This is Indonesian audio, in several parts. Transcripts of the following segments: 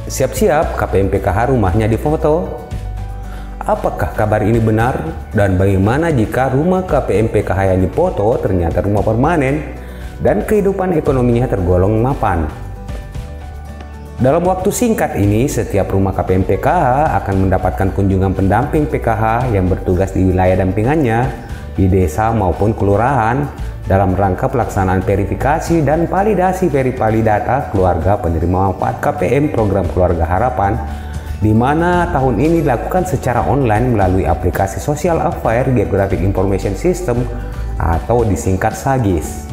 Siap-siap KPM PKH rumahnya difoto. Apakah kabar ini benar? Dan bagaimana jika rumah KPM PKH yang difoto ternyata rumah permanen dan kehidupan ekonominya tergolong mapan? Dalam waktu singkat ini, setiap rumah KPM PKH akan mendapatkan kunjungan pendamping PKH yang bertugas di wilayah dampingannya di desa maupun kelurahan dalam rangka pelaksanaan verifikasi dan validasi data keluarga penerima manfaat KPM program Keluarga Harapan, di mana tahun ini dilakukan secara online melalui aplikasi Social Affairs Geographic Information System atau disingkat SAGIS.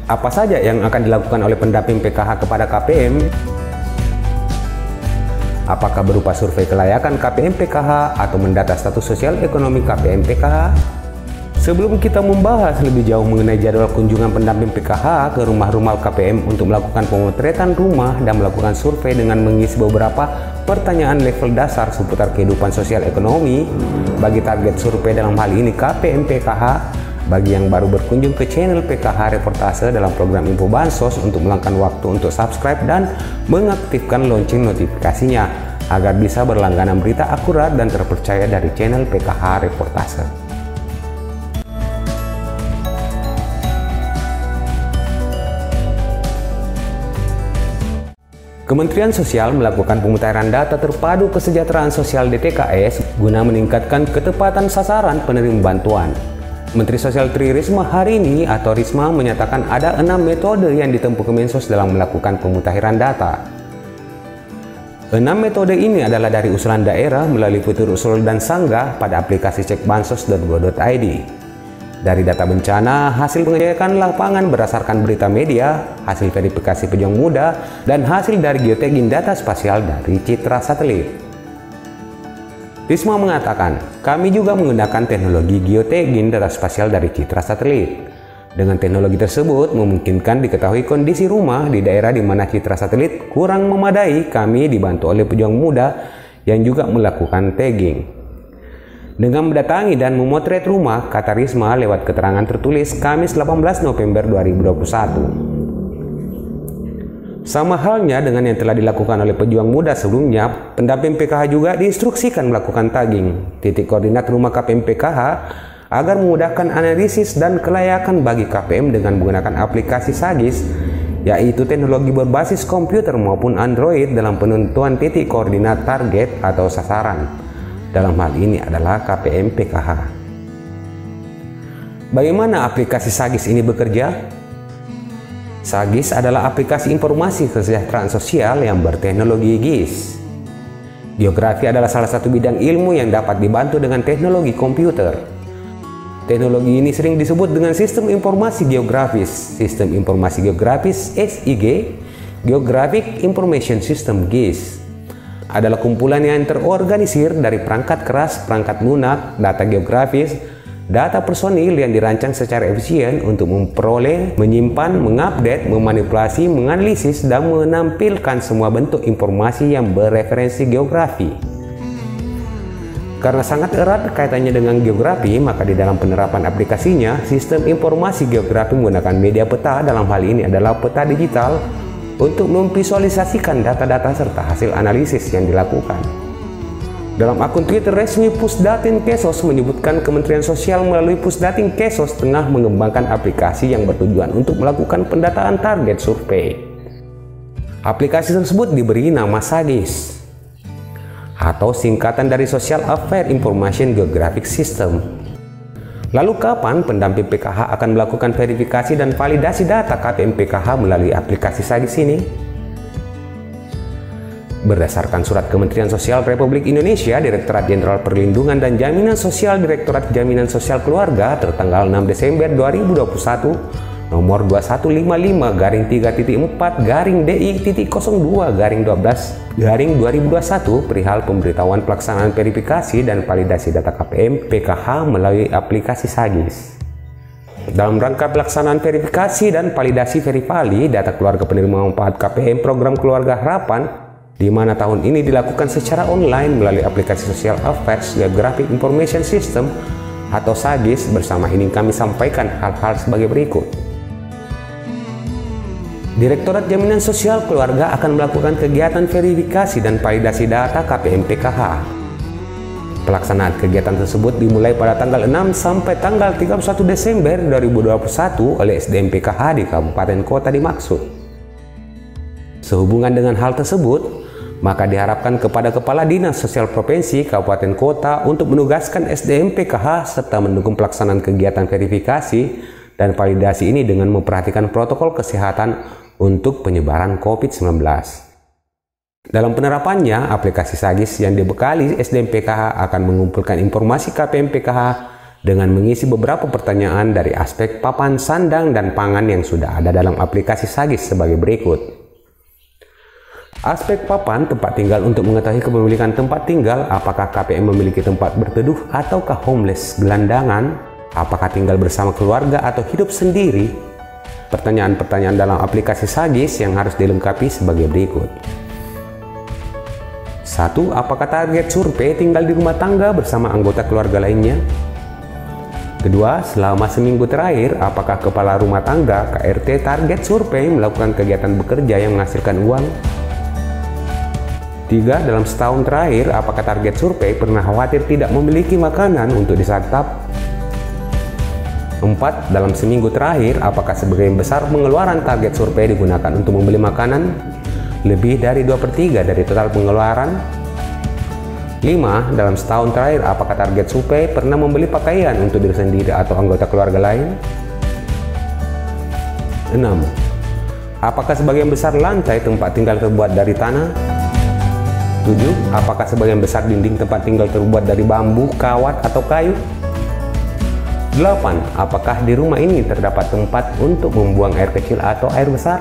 Apa saja yang akan dilakukan oleh pendamping PKH kepada KPM? Apakah berupa survei kelayakan KPM PKH atau mendata status sosial ekonomi KPM PKH? Sebelum kita membahas lebih jauh mengenai jadwal kunjungan pendamping PKH ke rumah-rumah KPM untuk melakukan pemotretan rumah dan melakukan survei dengan mengisi beberapa pertanyaan level dasar seputar kehidupan sosial ekonomi bagi target survei dalam hal ini KPM PKH, bagi yang baru berkunjung ke channel PKH Reportase dalam program Info Bansos untuk meluangkan waktu untuk subscribe dan mengaktifkan lonceng notifikasinya agar bisa berlangganan berita akurat dan terpercaya dari channel PKH Reportase. Kementerian Sosial melakukan pemutahiran data terpadu kesejahteraan sosial DTKS guna meningkatkan ketepatan sasaran penerima bantuan. Menteri Sosial Tri Risma hari ini atau Risma menyatakan ada 6 metode yang ditempuh Kemensos dalam melakukan pemutahiran data. 6 metode ini adalah dari usulan daerah melalui fitur usul dan sanggah pada aplikasi cekbansos.go.id. Dari data bencana, hasil pengecekan lapangan berdasarkan berita media, hasil verifikasi pejuang muda, dan hasil dari geotagging data spasial dari citra satelit. Risma mengatakan, kami juga menggunakan teknologi geotagging data spasial dari citra satelit. Dengan teknologi tersebut memungkinkan diketahui kondisi rumah di daerah di mana citra satelit kurang memadai. Kami dibantu oleh pejuang muda yang juga melakukan tagging. Dengan mendatangi dan memotret rumah, kata Risma lewat keterangan tertulis Kamis 18 November 2021. Sama halnya dengan yang telah dilakukan oleh pejuang muda sebelumnya, pendamping PKH juga diinstruksikan melakukan tagging titik koordinat rumah KPM PKH agar memudahkan analisis dan kelayakan bagi KPM dengan menggunakan aplikasi SAGIS, yaitu teknologi berbasis komputer maupun Android dalam penentuan titik koordinat target atau sasaran. Dalam hal ini adalah KPM PKH. Bagaimana aplikasi SAGIS ini bekerja? SAGIS adalah aplikasi informasi kesejahteraan sosial yang berteknologi GIS. Geografi adalah salah satu bidang ilmu yang dapat dibantu dengan teknologi komputer. Teknologi ini sering disebut dengan Sistem Informasi Geografis, Sistem Informasi Geografis SIG, Geographic Information System GIS. Adalah kumpulan yang terorganisir dari perangkat keras, perangkat lunak, data geografis, data personil yang dirancang secara efisien untuk memperoleh, menyimpan, mengupdate, memanipulasi, menganalisis, dan menampilkan semua bentuk informasi yang bereferensi geografi. Karena sangat erat kaitannya dengan geografi, maka di dalam penerapan aplikasinya, sistem informasi geografi menggunakan media peta, dalam hal ini adalah peta digital, untuk memvisualisasikan data-data serta hasil analisis yang dilakukan. Dalam akun Twitter resmi Pusdatin Kesos menyebutkan Kementerian Sosial melalui Pusdatin Kesos tengah mengembangkan aplikasi yang bertujuan untuk melakukan pendataan target survei. Aplikasi tersebut diberi nama SAGIS atau singkatan dari Social Affairs Information Geographic System. Lalu kapan pendamping PKH akan melakukan verifikasi dan validasi data KPM PKH melalui aplikasi SAGIS ini? Berdasarkan surat Kementerian Sosial Republik Indonesia, Direktorat Jenderal Perlindungan dan Jaminan Sosial Direktorat Jaminan Sosial Keluarga tertanggal 6 Desember 2021 nomor 2155-DI.02-12-2021 perihal pemberitahuan pelaksanaan verifikasi dan validasi data KPM PKH melalui aplikasi SAGIS. Dalam rangka pelaksanaan verifikasi dan validasi Verivali data keluarga penerima manfaat KPM program Keluarga Harapan, di mana tahun ini dilakukan secara online melalui aplikasi Social Affairs Geographic Information System atau SAGIS, bersama ini kami sampaikan hal-hal sebagai berikut. Direktorat Jaminan Sosial Keluarga akan melakukan kegiatan verifikasi dan validasi data KPM/PKH. Pelaksanaan kegiatan tersebut dimulai pada tanggal 6 sampai tanggal 31 Desember 2021 oleh SDM/PKH di kabupaten kota dimaksud. Sehubungan dengan hal tersebut, maka diharapkan kepada Kepala Dinas Sosial Provinsi, Kabupaten Kota untuk menugaskan SDM/PKH serta mendukung pelaksanaan kegiatan verifikasi dan validasi ini dengan memperhatikan protokol kesehatan untuk penyebaran COVID-19. Dalam penerapannya, aplikasi SAGIS yang dibekali SDM/PKH akan mengumpulkan informasi KPM/PKH dengan mengisi beberapa pertanyaan dari aspek papan, sandang, dan pangan yang sudah ada dalam aplikasi SAGIS sebagai berikut. Aspek papan, tempat tinggal untuk mengetahui kepemilikan tempat tinggal, apakah KPM memiliki tempat berteduh ataukah homeless gelandangan, apakah tinggal bersama keluarga atau hidup sendiri. Pertanyaan-pertanyaan dalam aplikasi SAGIS yang harus dilengkapi sebagai berikut. 1. Apakah target survei tinggal di rumah tangga bersama anggota keluarga lainnya? Kedua, selama seminggu terakhir, apakah kepala rumah tangga KRT target survei melakukan kegiatan bekerja yang menghasilkan uang? 3. Dalam setahun terakhir, apakah target survei pernah khawatir tidak memiliki makanan untuk disantap? 4. Dalam seminggu terakhir, apakah sebagian besar pengeluaran target survei digunakan untuk membeli makanan? Lebih dari 2/3 dari total pengeluaran? 5. Dalam setahun terakhir, apakah target survei pernah membeli pakaian untuk diri sendiri atau anggota keluarga lain? 6. Apakah sebagian besar lantai tempat tinggal terbuat dari tanah? 7. Apakah sebagian besar dinding tempat tinggal terbuat dari bambu, kawat, atau kayu? 8. Apakah di rumah ini terdapat tempat untuk membuang air kecil atau air besar?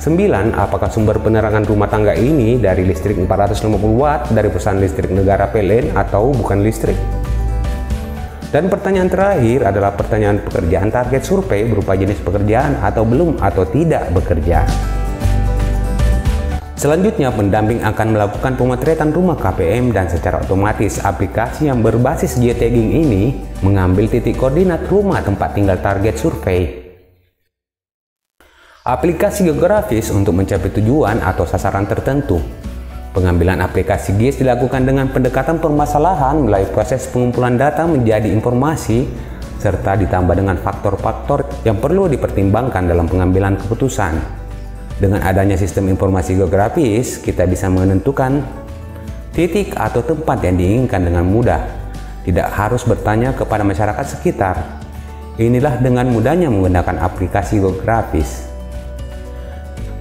9. Apakah sumber penerangan rumah tangga ini dari listrik 450 watt dari perusahaan listrik negara PLN atau bukan listrik? Dan pertanyaan terakhir adalah pertanyaan pekerjaan target survei berupa jenis pekerjaan atau belum atau tidak bekerja. Selanjutnya, pendamping akan melakukan pemotretan rumah KPM dan secara otomatis aplikasi yang berbasis geotagging ini mengambil titik koordinat rumah tempat tinggal target survei. Aplikasi geografis untuk mencapai tujuan atau sasaran tertentu. Pengambilan aplikasi GIS dilakukan dengan pendekatan permasalahan melalui proses pengumpulan data menjadi informasi serta ditambah dengan faktor-faktor yang perlu dipertimbangkan dalam pengambilan keputusan. Dengan adanya sistem informasi geografis, kita bisa menentukan titik atau tempat yang diinginkan dengan mudah. Tidak harus bertanya kepada masyarakat sekitar. Inilah dengan mudahnya menggunakan aplikasi geografis.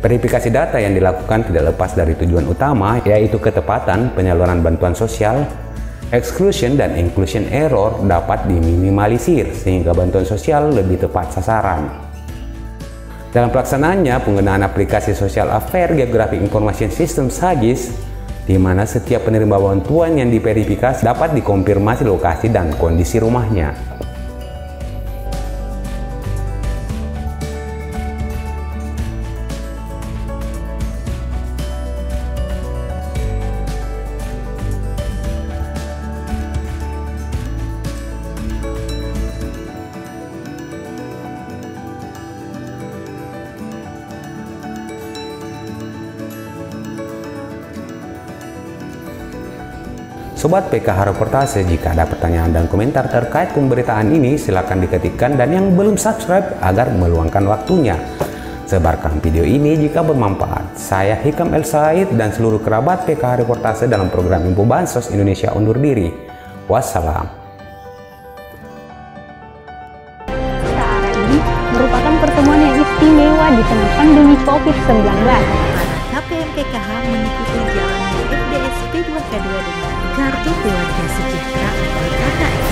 Verifikasi data yang dilakukan tidak lepas dari tujuan utama, yaitu ketepatan penyaluran bantuan sosial. Exclusion dan inclusion error dapat diminimalisir sehingga bantuan sosial lebih tepat sasaran. Dalam pelaksanaannya, penggunaan aplikasi Social Affairs Geographic Information System SAGIS, di mana setiap penerima bantuan yang diverifikasi dapat dikonfirmasi lokasi dan kondisi rumahnya. Sobat PKH Reportase, jika ada pertanyaan dan komentar terkait pemberitaan ini, silakan diketikkan, dan yang belum subscribe agar meluangkan waktunya. Sebarkan video ini jika bermanfaat. Saya Hikam El Said dan seluruh kerabat PKH Reportase dalam program Info Bansos Indonesia undur diri. Wassalam. Ini merupakan pertemuan yang istimewa di tengah pandemi COVID-19. KPM/PKH mengikuti jalannya FDS P2K2 dengan Kartu Keluarga Sejahtera atau KKS.